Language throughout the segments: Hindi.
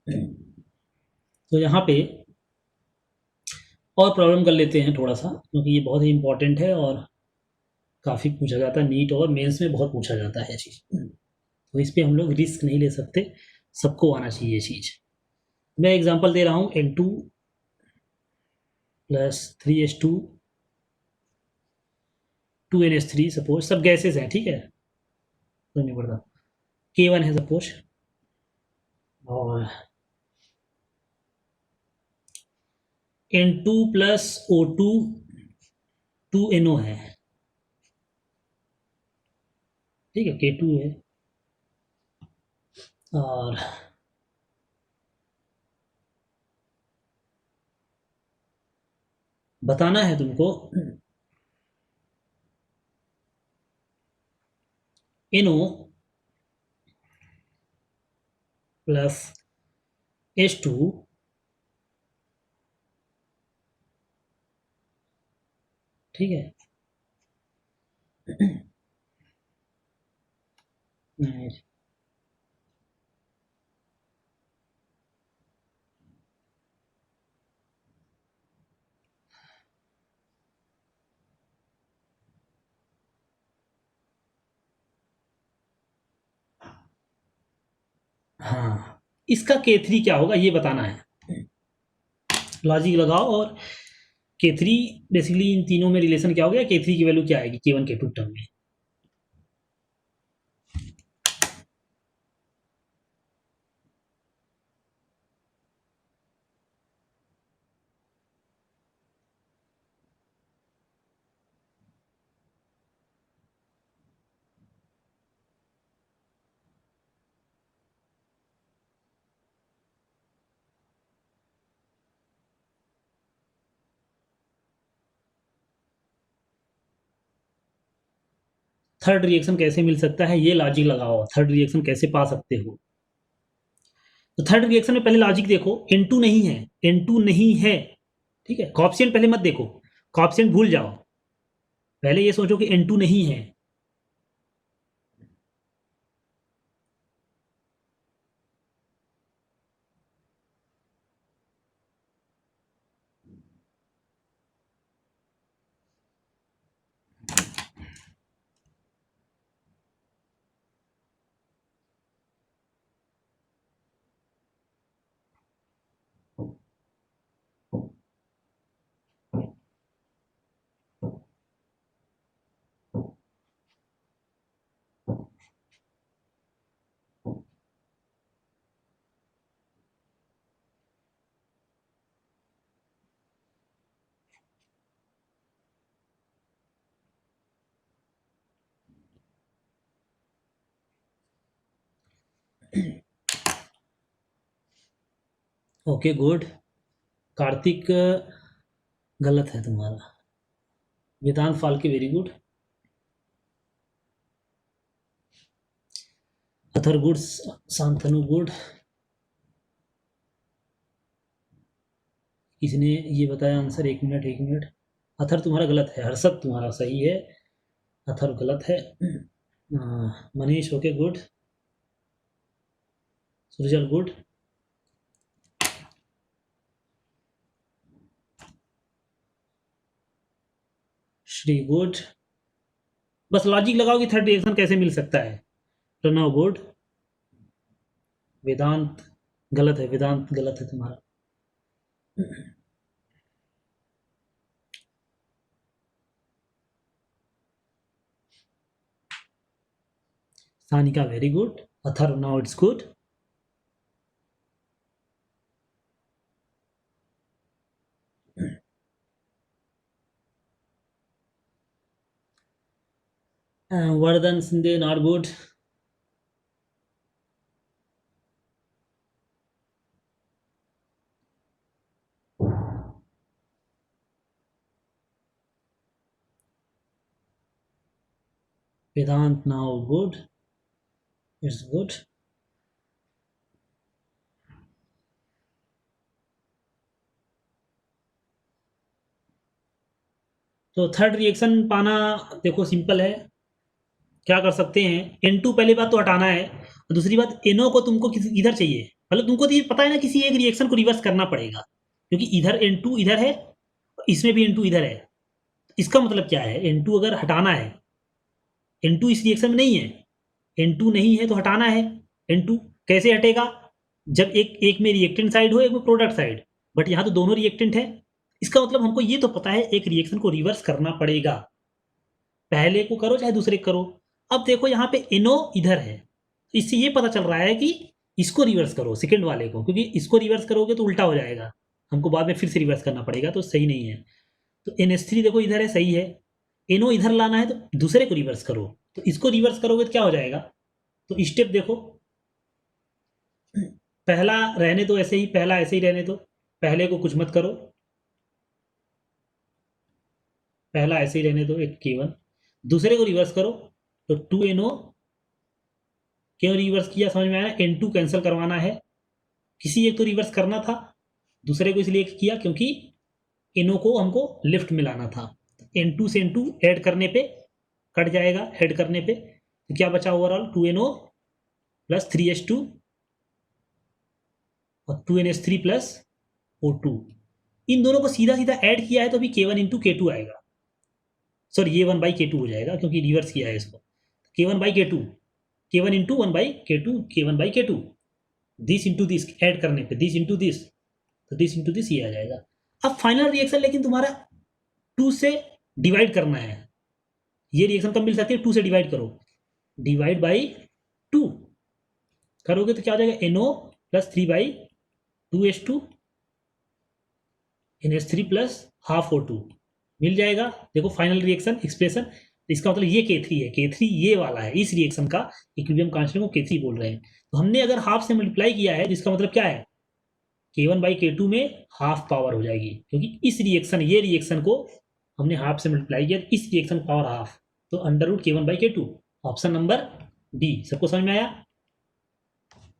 तो यहाँ पे और प्रॉब्लम कर लेते हैं थोड़ा सा, क्योंकि ये बहुत ही इंपॉर्टेंट है और काफ़ी पूछा जाता है, नीट और मेंस में बहुत पूछा जाता है ये चीज़। तो इस पे हम लोग रिस्क नहीं ले सकते, सबको आना चाहिए ये चीज़। मैं एग्जांपल दे रहा हूँ, N2 plus 3H2 2NH3, suppose सब गैसेज हैं, ठीक है, तो नहीं पड़ता। K1 है सपोज, और N2 प्लस O2 2NO है, ठीक है, K2 है, और बताना है तुमको NO प्लस H2 ठीक है, नहीं, हाँ, इसका K3 क्या होगा ये बताना है, लॉजिक लगाओ। और K3 बेसिकली इन तीनों में रिलेशन क्या हो गया, K3 की वैल्यू क्या आएगी K1 K2 टर्म में। थर्ड रिएक्शन कैसे मिल सकता है ये लॉजिक लगाओ, थर्ड रिएक्शन कैसे पा सकते हो। तो थर्ड रिएक्शन में पहले लॉजिक देखो, N2 नहीं है, N2 नहीं है, ठीक है, कॉप्शिएंट पहले मत देखो, कॉप्शिएंट भूल जाओ, पहले ये सोचो कि N2 नहीं है। ओके गुड, कार्तिक गलत है तुम्हारा, Vedant Phalke very good, Athar good, Shantanu good, किसने ये बताया आंसर, एक मिनट एक मिनट, अथर तुम्हारा गलत है, हर्षद तुम्हारा सही है, अथर गलत है। Manish okay good, Surjal good, Shri good. बस लॉजिक लगाओ कि थर्ड रिएक्शन कैसे मिल सकता है। प्रणव गुड, वेदांत गलत है, वेदांत गलत है तुम्हारा। Sanika very good, Athar now it's good, Vardhan Shinde not good, Vedant now good, it's good. तो थर्ड रिएक्शन पाना देखो सिंपल है, क्या कर सकते हैं, N2 पहली बात तो हटाना है, और दूसरी बात NO को तुमको किधर चाहिए, मतलब तुमको तो ये पता है ना, किसी एक रिएक्शन को रिवर्स करना पड़ेगा, क्योंकि इधर N2 इधर है, इसमें भी N2 इधर है। इसका मतलब क्या है, N2 अगर हटाना है, N2 इस रिएक्शन में नहीं है, N2 नहीं है तो हटाना है N2। कैसे हटेगा, जब एक एक में रिएक्टेंट साइड हो, एक में प्रोडक्ट साइड, बट यहाँ तो दोनों रिएक्टेंट है। इसका मतलब हमको ये तो पता है एक रिएक्शन को रिवर्स करना पड़ेगा, पहले को करो चाहे दूसरे को करो। अब देखो यहाँ पे NO इधर है, तो इससे ये पता चल रहा है कि इसको रिवर्स करो सेकंड वाले को, क्योंकि इसको रिवर्स करोगे तो उल्टा हो जाएगा, हमको बाद में फिर से रिवर्स करना पड़ेगा, तो सही नहीं है। तो NH3 देखो इधर है, सही है। NO इधर लाना है तो दूसरे को रिवर्स करो, तो इसको रिवर्स करोगे तो क्या हो जाएगा। तो स्टेप देखो, पहला रहने दो ऐसे ही, पहला ऐसे ही रहने दो, पहले को कुछ मत करो, पहला ऐसे ही रहने दो एक K1। दूसरे को रिवर्स करो, तो 2NO। क्यों रिवर्स किया समझ में आया, N2 कैंसिल करवाना है, किसी एक तो रिवर्स करना था, दूसरे को इसलिए किया क्योंकि NO को हमको लिफ्ट में लाना था। N2 से N2 ऐड करने पे कट जाएगा, ऐड करने पे तो क्या बचा ओवरऑल, 2NO प्लस 3H2 और 2NH3 प्लस O2। इन दोनों को सीधा सीधा ऐड किया है तो अभी K1 इंटू K2 आएगा, सॉरी ये 1/K2 हो जाएगा क्योंकि रिवर्स किया है इसको। K1/K2, K1 into 1/K2, K1/K2, this into this add करने पे दिस इंटू दिस, तो दिस इंटू दिस ये आ जाएगा। अब फाइनल रिएक्शन लेकिन तुम्हारा 2 से डिवाइड करना है, ये रिएक्शन कब मिल सकती है, 2 से डिवाइड करो, डिवाइड बाई 2 करोगे तो क्या हो जाएगा, NO plus 3/2H2 NH3 plus half O2 मिल जाएगा। देखो फाइनल रिएक्शन एक्सप्रेशन, इसका मतलब ये K3 है, K3 ये वाला है, इस रिएक्शन का इक्विलिब्रियम कांस्टेंट को K3 बोल रहे हैं। तो हमने अगर हाफ से मल्टीप्लाई किया है तो इसका मतलब क्या है, K1/K2 में हाफ पावर हो जाएगी, क्योंकि इस रिएक्शन ये रिएक्शन को हमने हाफ से मल्टीप्लाई किया, इस रिएक्शन पावर हाफ, तो under root K1/K2। Option number D. सबको समझ में आया,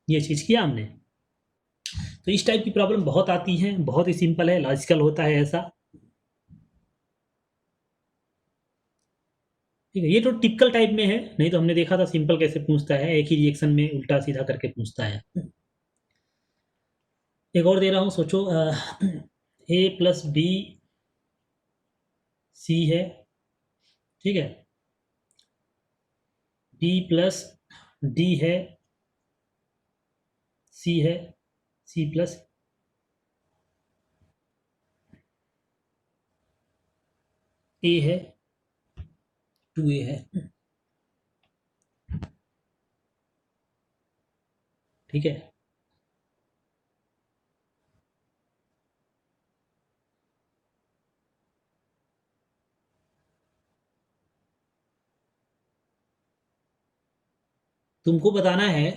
ये चीज किया हमने। तो इस टाइप की प्रॉब्लम बहुत आती है, बहुत ही सिंपल है, लॉजिकल होता है ऐसा, ठीक है। ये तो टिपिकल टाइप में है, नहीं तो हमने देखा था सिंपल कैसे पूछता है, एक ही रिएक्शन में उल्टा सीधा करके पूछता है। एक और दे रहा हूँ, सोचो, A प्लस बी सी है, ठीक है, बी प्लस डी है, सी है, सी प्लस ए है, 2A है, ठीक है। तुमको बताना है,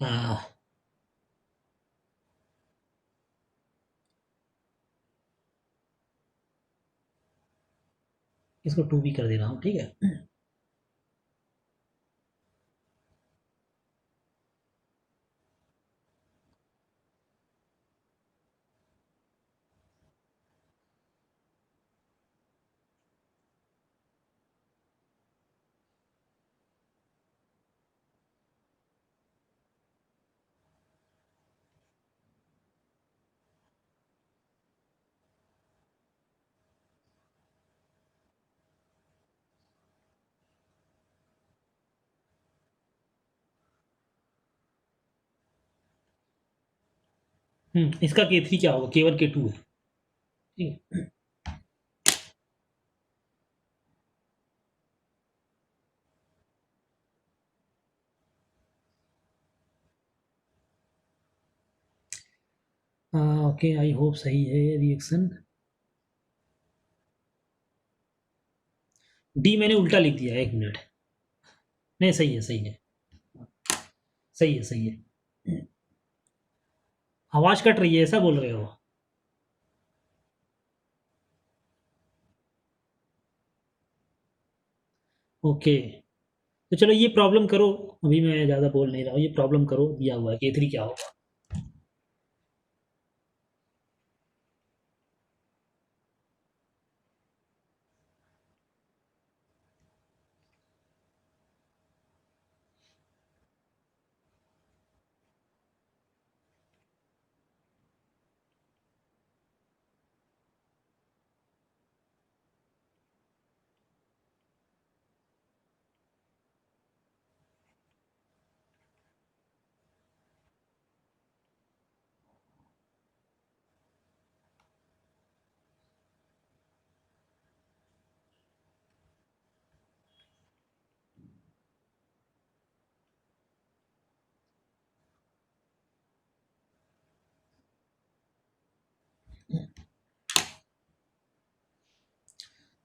आ, इसको 2B कर दे रहा हूँ, ठीक है। इसका K3 क्या होगा, K1 K2 है, ठीक है। ओके, आई होप सही है रिएक्शन। डी मैंने उल्टा लिख दिया है, 1 मिनट, नहीं सही है, सही है, सही है, सही है। आवाज कट रही है, ऐसा बोल रहे हो। ओके, तो चलो ये प्रॉब्लम करो, अभी मैं ज़्यादा बोल नहीं रहा हूँ, ये प्रॉब्लम करो, दिया हुआ है K3 क्या होगा।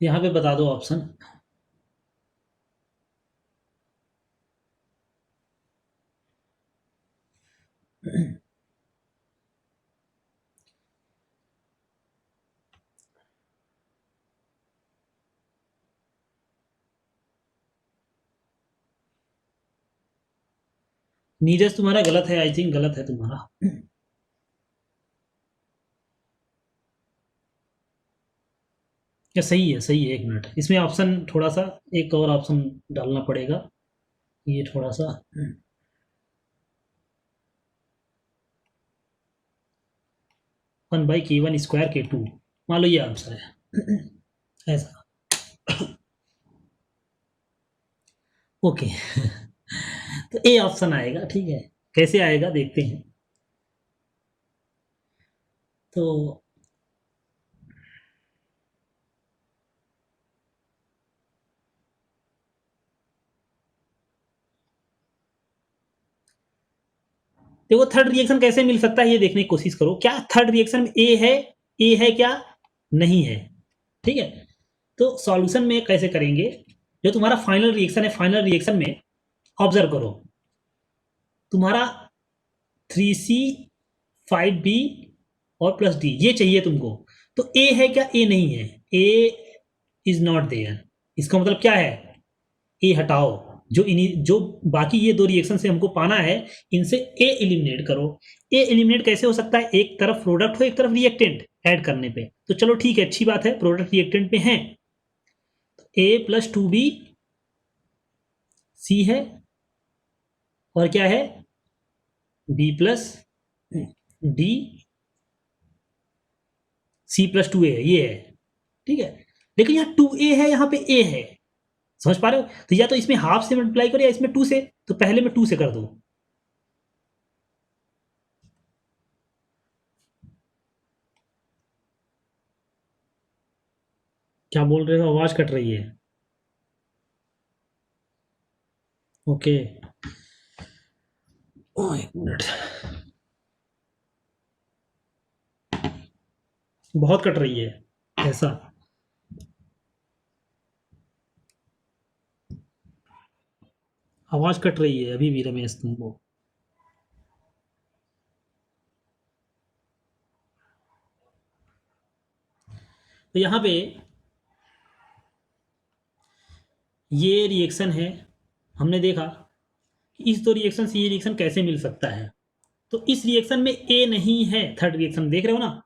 यहाँ पे बता दो ऑप्शन। नीरज तुम्हारा गलत है, आई थिंक गलत है तुम्हारा। या सही है, सही है, एक मिनट, इसमें ऑप्शन थोड़ा सा, एक और ऑप्शन डालना पड़ेगा, ये थोड़ा सा। 1/k1² मान लो ये आंसर है। ऐसा। ओके। तो ए ऑप्शन आएगा, ठीक है, कैसे आएगा देखते हैं। तो देखो थर्ड रिएक्शन कैसे मिल सकता है ये देखने की कोशिश करो, क्या थर्ड रिएक्शन में ए है क्या, नहीं है, ठीक है। तो सॉल्यूशन में कैसे करेंगे, जो तुम्हारा फाइनल रिएक्शन है, फाइनल रिएक्शन में ऑब्जर्व करो, तुम्हारा 3C5B और प्लस डी ये चाहिए तुमको, तो ए है क्या, ए नहीं है, ए इज नॉट देयर, इसका मतलब क्या है, ए हटाओ, जो बाकी ये दो रिएक्शन से हमको पाना है, इनसे ए एलिमिनेट करो। ए एलिमिनेट कैसे हो सकता है, एक तरफ प्रोडक्ट हो एक तरफ रिएक्टेंट ऐड करने पे, तो चलो ठीक है, अच्छी बात है, प्रोडक्ट रिएक्टेंट पे है, ए प्लस 2B सी है, और क्या है, बी प्लस डी C+2A है, ये है, ठीक है। लेकिन यहाँ 2A है, यहाँ पे A है, समझ पा रहे हो, तो या तो इसमें हाफ से मल्टीप्लाई करो या इसमें 2 से, तो पहले में 2 से कर दो। क्या बोल रहे हो, आवाज कट रही है। ओके, एक मिनट, बहुत कट रही है, ऐसा। आवाज कट रही है अभी भी रमेश तुमको। तो यहाँ पे ये रिएक्शन है, हमने देखा कि इस दो रिएक्शन से ये रिएक्शन कैसे मिल सकता है, तो इस रिएक्शन में ए नहीं है, थर्ड रिएक्शन देख रहे हो ना,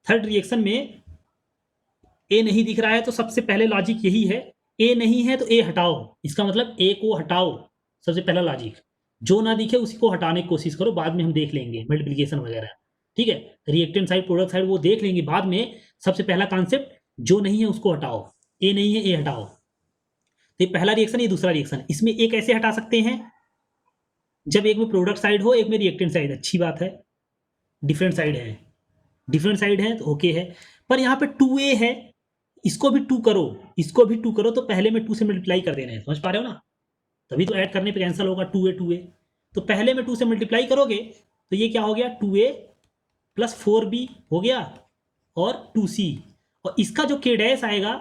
थर्ड रिएक्शन में ए नहीं दिख रहा है, तो सबसे पहले लॉजिक यही है, ए नहीं है तो ए हटाओ, इसका मतलब ए को हटाओ, सबसे पहला लॉजिक, जो ना दिखे उसी को हटाने की कोशिश करो, बाद में हम देख लेंगे मल्टीप्लिकेशन वगैरह, ठीक है, रिएक्टेंट साइड प्रोडक्ट साइड वो देख लेंगे बाद में, सबसे पहला कॉन्सेप्ट जो नहीं है उसको हटाओ, ए नहीं है ए हटाओ। तो ये पहला रिएक्शन, ये दूसरा रिएक्शन, इसमें ए कैसे हटा सकते हैं, जब एक में प्रोडक्ट साइड हो एक में रिएक्टेंट साइड, अच्छी बात है, डिफरेंट साइड है, डिफरेंट साइड है तो ओके है, पर यहाँ पे 2A है, इसको भी 2 करो, इसको भी 2 करो, तो पहले में 2 से मल्टीप्लाई कर देना है, समझ पा रहे हो ना, तभी तो ऐड करने पे कैंसिल होगा, 2A तो पहले में 2 से मल्टीप्लाई करोगे, तो ये क्या हो गया, 2A प्लस 4B हो गया, और 2C, और इसका जो K डैश आएगा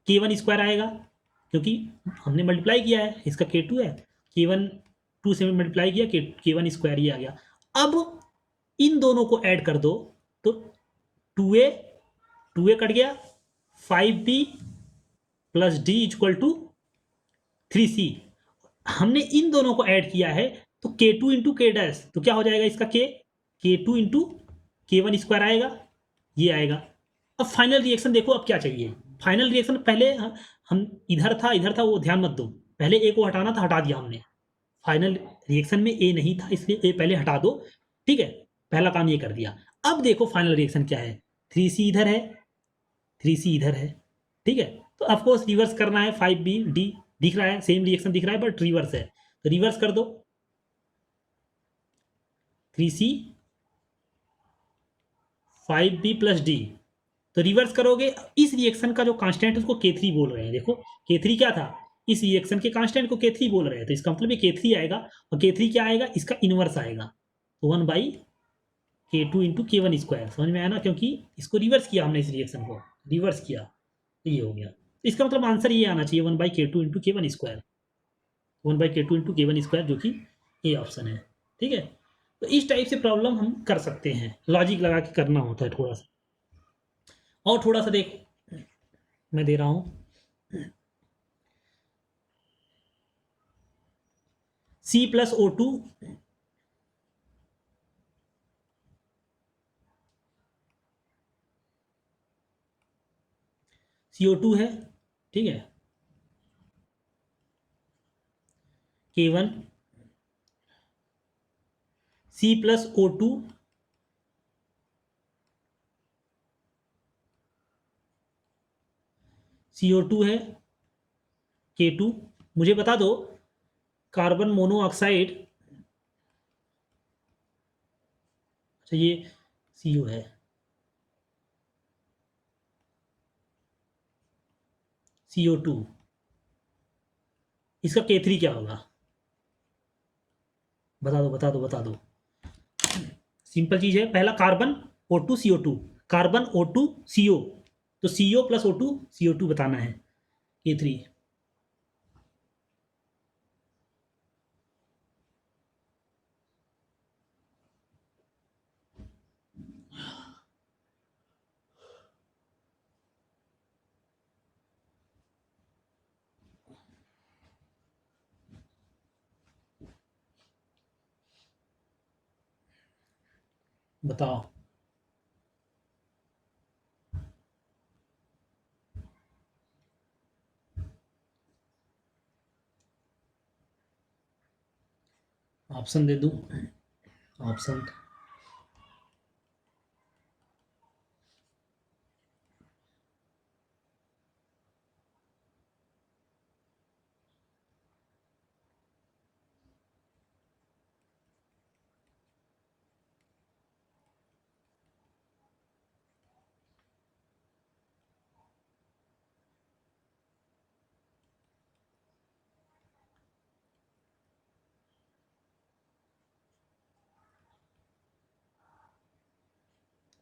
K1² आएगा, क्योंकि हमने मल्टीप्लाई किया है, इसका K2 है, K1 2 से मल्टीप्लाई किया, K1² ये आ गया। अब इन दोनों को ऐड कर दो, तो 2A कट गया, 5B plus D equal to 3C, हमने इन दोनों को ऐड किया है, तो K2 इंटू के डैश, तो क्या हो जाएगा इसका K2 इंटू K1² आएगा, ये आएगा। अब फाइनल रिएक्शन देखो, अब क्या चाहिए, फाइनल रिएक्शन पहले हम इधर था वो ध्यान मत दो, पहले ए को हटाना था, हटा दिया हमने, फाइनल रिएक्शन में ए नहीं था, इसलिए ए पहले हटा दो, ठीक है, पहला काम ये कर दिया। अब देखो फाइनल रिएक्शन क्या है, 3C इधर है, 3C इधर है, ठीक है, तो ऑफकोर्स रिवर्स करना है, 5B डी दिख रहा है, सेम रिएक्शन दिख रहा है बट रिवर्स है, तो रिवर्स कर दो, 3C 5B प्लस डी, तो रिवर्स करोगे, इस रिएक्शन का जो कांस्टेंट है उसको K3 बोल रहे हैं, देखो K3 क्या था, इस रिएक्शन के कांस्टेंट को K3 बोल रहे हैं, तो इसका मतलब ये K3 आएगा, और K3 क्या आएगा, इसका इनवर्स आएगा, तो 1/K2 इंटू K1², समझ में आया ना, क्योंकि इसको रिवर्स किया हमने, इस रिएक्शन को रिवर्स किया, तो ये हो गया। इसका मतलब आंसर ये आना चाहिए 1/k2 इंटू के वन स्क्वायर, 1/k2 इंटू के वन स्क्वायर, जो कि ए ऑप्शन है। ठीक है, तो इस टाइप से प्रॉब्लम हम कर सकते हैं, लॉजिक लगा के करना होता है थोड़ा सा। और थोड़ा सा देख, मैं दे रहा हूँ C+O2 CO2 है, ठीक है, K1 C+O2 CO2 है, K2। मुझे बता दो कार्बन मोनोऑक्साइड, अच्छा ये CO है, CO2, इसका K3 क्या होगा? बता दो बता दो बता दो। सिंपल चीज है, पहला carbon O2 CO2, carbon O2 CO, तो CO प्लस O2 CO2 बताना है, K3। बताओ। ऑप्शन दे दूं? ऑप्शन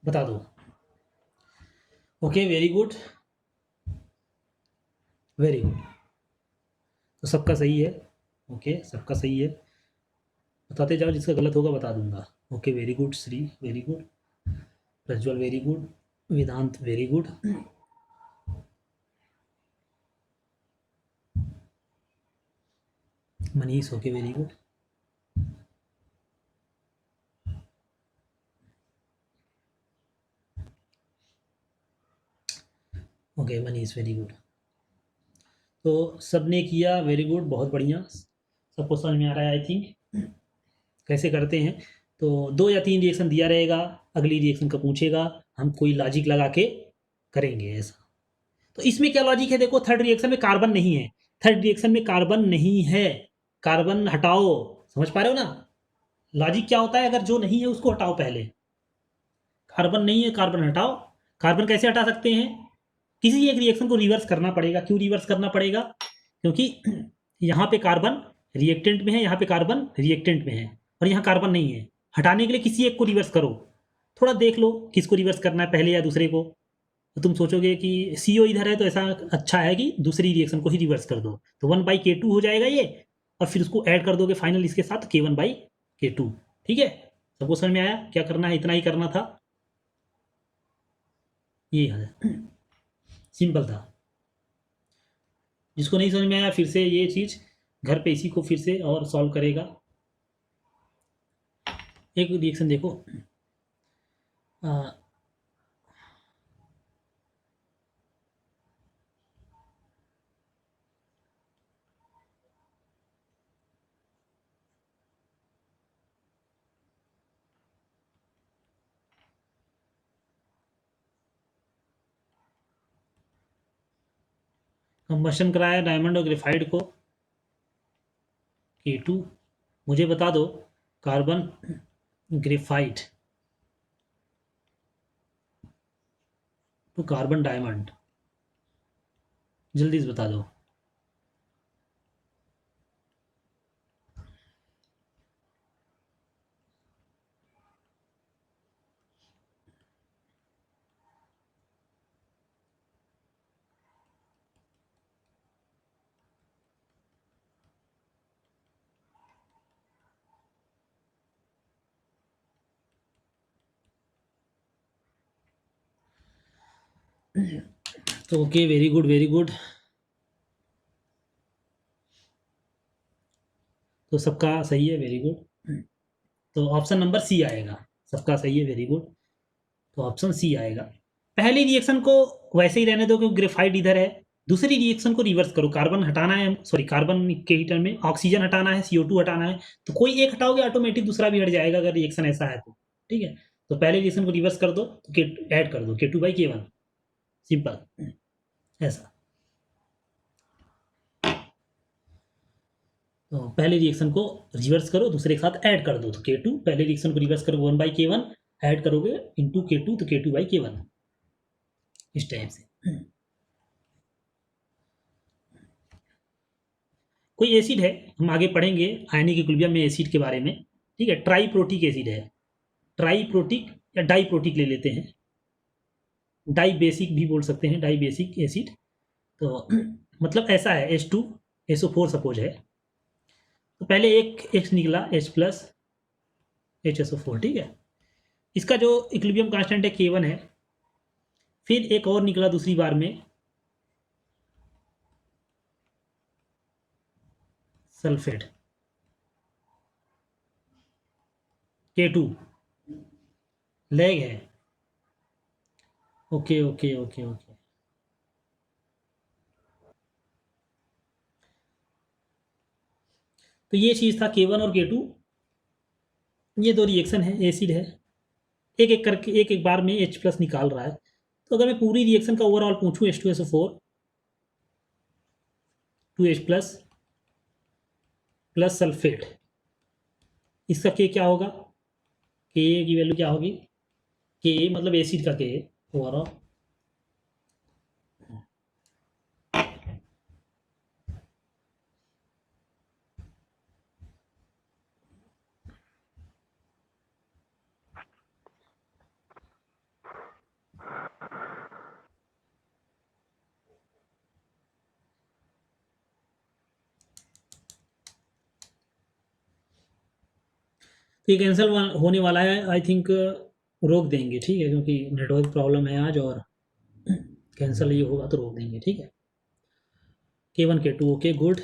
बता दो। Okay, very good, very good, तो सबका सही है। ओके, सबका सही है, बताते जाओ, जिसका गलत होगा बता दूंगा। Okay, very good Shri, very good Prajwal, very good Vedant, very good, Manish, okay very good, okay Manish, very good. तो सबने किया, वेरी गुड, बहुत बढ़िया, सबको समझ में आ रहा है आई थिंक कैसे करते हैं। तो 2 या 3 रिएक्शन दिया रहेगा, अगली रिएक्शन का पूछेगा, हम कोई लॉजिक लगा के करेंगे ऐसा। तो इसमें क्या लॉजिक है देखो, थर्ड रिएक्शन में कार्बन नहीं है, थर्ड रिएक्शन में कार्बन नहीं है, कार्बन हटाओ, समझ पा रहे हो ना? लॉजिक क्या होता है, अगर जो नहीं है उसको हटाओ पहले, कार्बन नहीं है कार्बन हटाओ। कार्बन कैसे हटा सकते हैं? किसी एक रिएक्शन को रिवर्स करना पड़ेगा। क्यों रिवर्स करना पड़ेगा? क्योंकि यहाँ पे कार्बन रिएक्टेंट में है, यहाँ पे कार्बन रिएक्टेंट में है, और यहाँ कार्बन नहीं है। हटाने के लिए किसी एक को रिवर्स करो, थोड़ा देख लो किसको रिवर्स करना है, पहले या दूसरे को। तो तुम सोचोगे कि CO इधर है तो ऐसा अच्छा है कि दूसरी रिएक्शन को ही रिवर्स कर दो, तो 1/K2 हो जाएगा ये, और फिर उसको ऐड कर दोगे फाइनल इसके साथ K1/K2। ठीक है, सबको समझ में आया क्या करना है? इतना ही करना था, ये है, सिंपल था। जिसको नहीं समझ में आया फिर से ये चीज़ घर पे इसी को फिर से और सॉल्व करेगा। एक रिएक्शन देखो, कंबशन कराया डायमंड और ग्रेफाइट को, K2। मुझे बता दो carbon graphite to carbon diamond, जल्दी से बता दो। तो okay, very good very good. तो सबका सही है, वेरी गुड। तो ऑप्शन नंबर सी आएगा, सबका सही है, वेरी गुड। तो ऑप्शन सी आएगा। पहले रिएक्शन को वैसे ही रहने दो क्योंकि ग्रेफाइट इधर है। दूसरी रिएक्शन को रिवर्स करो, कार्बन हटाना है, सॉरी कार्बन के ही टर्म में ऑक्सीजन हटाना है, CO2 हटाना है, तो कोई एक हटाओगे ऑटोमेटिक दूसरा भी हट जाएगा अगर रिएक्शन ऐसा है तो। ठीक है, तो पहले रिएक्शन को रिवर्स कर दो तो ऐड कर दो K2/K1, सिंपल ऐसा। तो पहले रिएक्शन को रिवर्स करो, दूसरे के साथ ऐड कर दो तो K2, पहले रिएक्शन को रिवर्स करो 1/K1, ऐड करोगे इंटू K2 तो K2/K1, इस टाइप से। कोई एसिड है, हम आगे पढ़ेंगे आयनिक इक्विलिब्रियम में एसिड के बारे में। ठीक है, ट्राइप्रोटिक एसिड है, ट्राइप्रोटिक या डाइप्रोटिक ले लेते हैं, डाई बेसिक भी बोल सकते हैं, डाई बेसिक एसिड। तो मतलब ऐसा है H2SO4 सपोज है, तो पहले एक X निकला H+ HSO4, ठीक है, इसका जो इक्विलिब्रियम कांस्टेंट है K1 है। फिर एक और निकला दूसरी बार में सल्फेट K2, लैग है। ओके ओके ओके ओके, तो ये चीज़ था K1 और K2, ये दो रिएक्शन है, एसिड है, एक एक करके एक एक बार में H+ निकाल रहा है। तो अगर मैं पूरी रिएक्शन का ओवरऑल पूछूं H2SO4 2H+ प्लस सल्फेट, इसका K क्या होगा, Ka की वैल्यू क्या होगी, Ka मतलब एसिड का Ka ओवरऑल। तो ये कैंसिल होने वाला है, आई थिंक रोक देंगे, ठीक है, क्योंकि नेटवर्क प्रॉब्लम है आज, और कैंसिल ये होगा तो रोक देंगे, ठीक है। K1 K2 ओके गुड,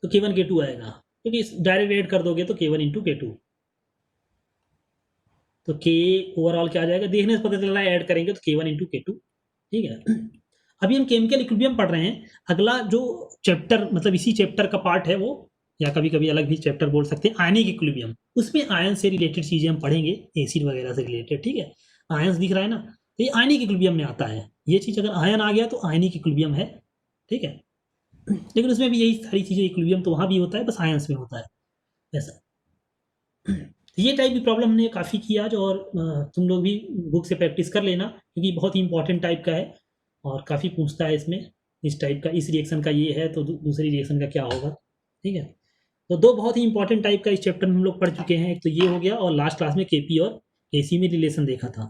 तो K1 K2 आएगा, क्योंकि डायरेक्ट ऐड कर दोगे तो K1 × K2, तो K ओवरऑल क्या आ जाएगा, देखने से पता चल रहा है ऐड करेंगे तो K1 × K2, ठीक है। अभी हम केमिकल इक्विलिब्रियम पढ़ रहे हैं, अगला जो चैप्टर मतलब इसी चैप्टर का पार्ट है वो, या कभी कभी अलग भी चैप्टर बोल सकते हैं, आयनिक इक्विलिब्रियम, उसमें आयन से रिलेटेड चीजें हम पढ़ेंगे, एसिड वगैरह से रिलेटेड, ठीक है। आयन्स दिख रहा है ना, तो ये आयनिक इक्विलिब्रियम में आता है, ये चीज अगर आयन आ गया तो आयनिक इक्विलिब्रियम है, ठीक है। लेकिन उसमें भी यही सारी चीजें, इक्विलिब्रियम तो वहां भी होता है, बस आयन्स में होता है ऐसा। ये टाइप की प्रॉब्लम हमने काफ़ी की आज, और तुम लोग भी बुक से प्रैक्टिस कर लेना, क्योंकि बहुत ही इंपॉर्टेंट टाइप का है और काफ़ी पूछता है इसमें, इस टाइप का, इस रिएक्शन का ये है तो दूसरी रिएक्शन का क्या होगा, ठीक है। तो दो बहुत ही इंपॉर्टेंट टाइप का इस चैप्टर में हम लोग पढ़ चुके हैं, एक तो ये हो गया, और लास्ट क्लास में केपी और एसी में रिलेशन देखा था।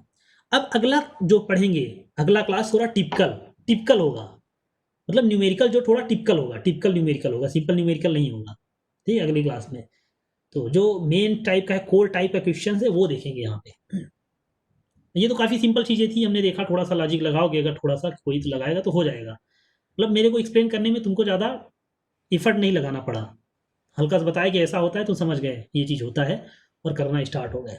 अब अगला जो पढ़ेंगे, अगला क्लास थोड़ा टिपिकल टिपिकल होगा, मतलब न्यूमेरिकल जो थोड़ा टिपिकल होगा, टिपिकल न्यूमेरिकल होगा, सिंपल न्यूमेरिकल नहीं होगा, ठीक है, अगली क्लास में। तो जो मेन टाइप का है, कोर टाइप का क्वेश्चन है, वो देखेंगे यहाँ पे। ये तो काफ़ी सिंपल चीज़ें थी, हमने देखा थोड़ा सा लॉजिक लगाओगे, अगर थोड़ा सा कोई तो लगाएगा तो हो जाएगा, मतलब मेरे को एक्सप्लेन करने में तुमको ज़्यादा इफर्ट नहीं लगाना पड़ा, हल्का सा बताया कि ऐसा होता है तो समझ गए ये चीज़ होता है और करना स्टार्ट हो गए।